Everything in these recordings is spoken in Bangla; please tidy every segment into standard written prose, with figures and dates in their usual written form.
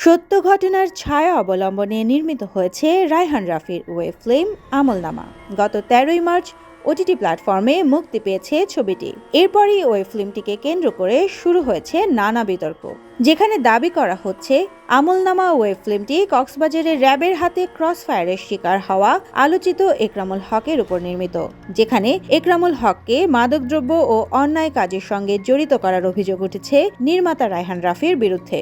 সত্য ঘটনার ছায়া অবলম্বনে নির্মিত হয়েছে রায়হান রাফির ওয়েব ফিল্ম আমলনামা। গত ১৩ই মার্চ ওটিটি প্ল্যাটফর্মে মুক্তি পেয়েছে ছবিটি। এরপরই ওয়েব ফিল্মটিকে কেন্দ্র করে শুরু হয়েছে নানা বিতর্ক, যেখানে দাবি করা হচ্ছে আমলনামা ওয়েব ফিল্মটি কক্সবাজারের র্যাবের হাতে ক্রসফায়ারের শিকার হওয়া আলোচিত একরামুল হকের উপর নির্মিত, যেখানে একরামুল হককে মাদকদ্রব্য ও অন্যায় কাজের সঙ্গে জড়িত করার অভিযোগ উঠেছে নির্মাতা রায়হান রাফির বিরুদ্ধে।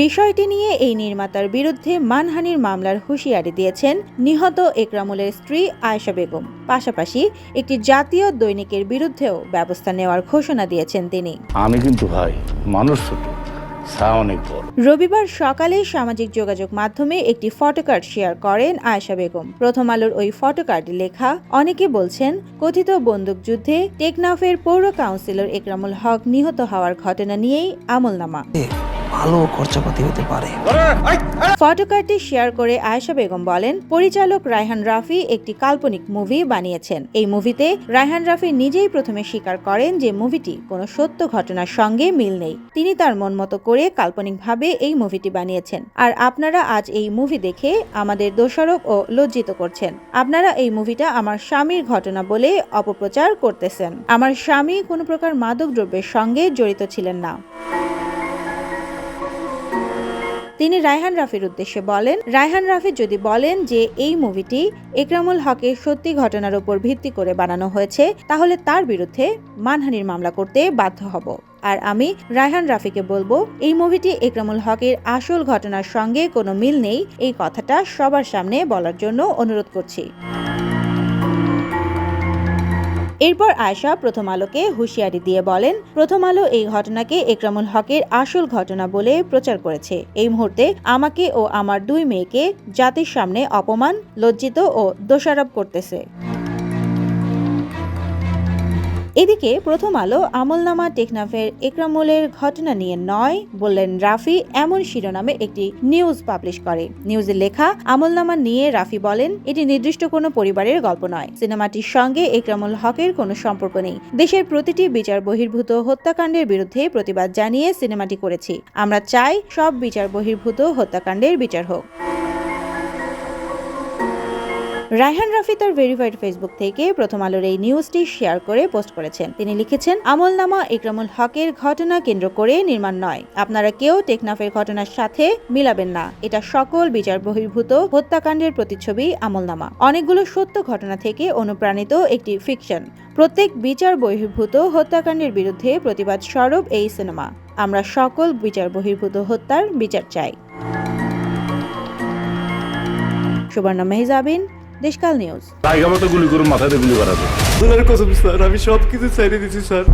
বিষয়টি নিয়ে এই নির্মাতার বিরুদ্ধে মানহানির মামলার হুঁশিয়ারি দিয়েছেন নিহত একরামুলের স্ত্রী আয়েশা বেগম। পাশাপাশি একটি জাতীয় দৈনিকের বিরুদ্ধেও ব্যবস্থা নেওয়ার ঘোষণা দিয়েছেন তিনি। আমি কিন্তু ভাই মানুষ ছোট, অনেক বড়। রবিবার সকালে সামাজিক যোগাযোগ মাধ্যমে একটি ফটোকার্ড শেয়ার করেন আয়েশা বেগম। প্রথম আলোর ওই ফটোকার্ডে লেখা, অনেকে বলছেন কথিত বন্দুকযুদ্ধে টেকনাফের পৌর কাউন্সিলর একরামুল হক নিহত হওয়ার ঘটনা নিয়েই আমলনামা। ভালো খরচাপাতি হতে পারে। ফটোকার্ডটি শেয়ার করে আয়েশা বেগম বলেন, পরিচালক রায়হান রাফি একটি কাল্পনিক মুভি বানিয়েছেন। এই মুভিতে রায়হান রাফি নিজেই প্রথমে স্বীকার করেন যে মুভিটি কোনো সত্য ঘটনার সঙ্গে মিল নেই। তিনি তার মন মতো করে কাল্পনিকভাবে এই মুভিটি বানিয়েছেন। আর আপনারা আজ এই মুভি দেখে আমাদের দোষারোপ ও লজ্জিত করছেন। আপনারা এই মুভিটা আমার স্বামীর ঘটনা বলে অপপ্রচার করতেছেন। আমার স্বামী কোনো প্রকার মাদকদ্রব্যের সঙ্গে জড়িত ছিলেন না। তিনি রায়হান রাফির উদ্দেশ্যে বলেন, রায়হান রাফি যদি বলেন যে এই মুভিটি একরামুল হকের সত্যি ঘটনার উপর ভিত্তি করে বানানো হয়েছে, তাহলে তার বিরুদ্ধে মানহানির মামলা করতে বাধ্য হব। আর আমি রায়হান রাফিকে বলবো, এই মুভিটি একরামুল হকের আসল ঘটনার সঙ্গে কোনো মিল নেই, এই কথাটা সবার সামনে বলার জন্য অনুরোধ করছি। এরপর আয়েশা প্রথম আলোকে হুঁশিয়ারি দিয়ে বলেন, প্রথম আলো এই ঘটনাকে একরামুল হকের আসল ঘটনা বলে প্রচার করেছে। এই মুহূর্তে আমাকে ও আমার 2 মেয়েকে জাতির সামনে অপমান, লজ্জিত ও দোষারোপ করতেছে। এদিকে প্রথম আলো আমলনামা টেকনাফের একরামুলের ঘটনা নিয়ে নয় বললেন রাফি, এমন শিরোনামে একটি নিউজ পাবলিশ করে। নিউজে লেখা, আমলনামা নিয়ে রাফি বলেন, এটি নির্দিষ্ট কোনো পরিবারের গল্প নয়। সিনেমাটির সঙ্গে একরামুল হকের কোনো সম্পর্ক নেই। দেশের প্রতিটি বিচার বহির্ভূত হত্যাকাণ্ডের বিরুদ্ধে প্রতিবাদ জানিয়ে সিনেমাটি করেছি। আমরা চাই সব বিচার বহির্ভূত হত্যাকাণ্ডের বিচার হোক। রায়হান রাফি তার ভেরিফাইড ফেসবুক থেকে প্রথম আলোর এই নিউজটি শেয়ার করে পোস্ট করেছেন। তিনি লিখেছেন, আমলনামা একরামুল হকের ঘটনা কেন্দ্র করে নির্মাণ নয়। আপনারা কেউ টেকনাফের ঘটনার সাথে মিলাবেন না। এটা সকল বিচার বহির্ভূত হত্যাকাণ্ডের প্রতিচ্ছবি আমলনামা। অনেকগুলো সত্য ঘটনা থেকে অনুপ্রাণিত একটি ফিকশন। প্রত্যেক বিচার বহির্ভূত হত্যাকাণ্ডের বিরুদ্ধে প্রতিবাদ স্বরূপ এই সিনেমা। আমরা সকল বিচার বহির্ভূত হত্যার বিচার চাই। সুবর্ণা মেহজাবিন, দেশকাল নিউজ। গুলি করে মাথায় গুলি করা যায়। স্যার, আমি সবকিছু ছেড়ে দিচ্ছি স্যার।